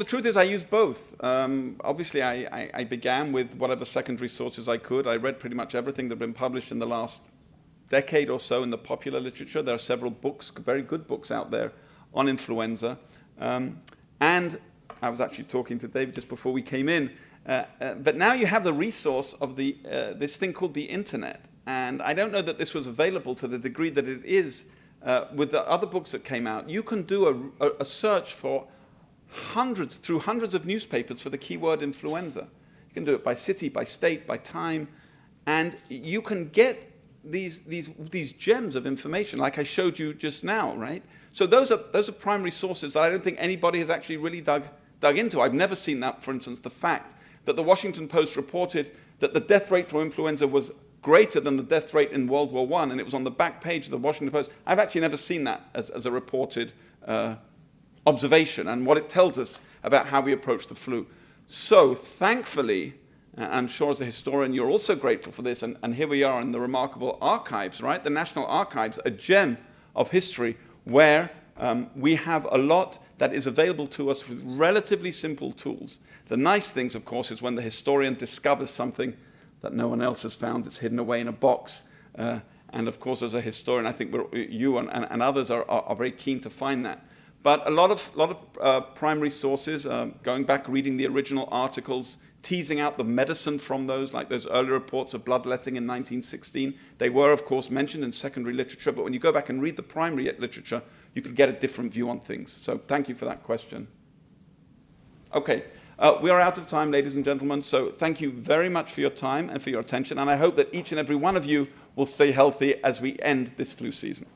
truth is I use both. Obviously, I began with whatever secondary sources I could. I read pretty much everything that had been published in the last decade or so in the popular literature. There are several books, very good books out there on influenza. And I was actually talking to David just before we came in. But now you have the resource of this thing called the internet. And I don't know that this was available to the degree that it is with the other books that came out. You can do a search for hundreds of newspapers for the keyword influenza. You can do it by city, by state, by time, and you can get these gems of information like I showed you just now, right? So those are primary sources that I don't think anybody has actually really dug into. I've never seen that, for instance, the fact that the Washington Post reported that the death rate from influenza was greater than the death rate in World War I, and it was on the back page of the Washington Post. I've actually never seen that as a reported observation, and what it tells us about how we approach the flu. So thankfully, I'm sure as a historian you're also grateful for this, and here we are in the remarkable archives, right? The National Archives, a gem of history where we have a lot that is available to us with relatively simple tools. The nice things, of course, is when the historian discovers something that no one else has found. It's hidden away in a box. And of course, as a historian, I think you and others are very keen to find that. But a lot of primary sources, going back, reading the original articles, teasing out the medicine from those, like those early reports of bloodletting in 1916. They were, of course, mentioned in secondary literature, but when you go back and read the primary literature, you can get a different view on things. So thank you for that question. Okay, we are out of time, ladies and gentlemen, so thank you very much for your time and for your attention, and I hope that each and every one of you will stay healthy as we end this flu season.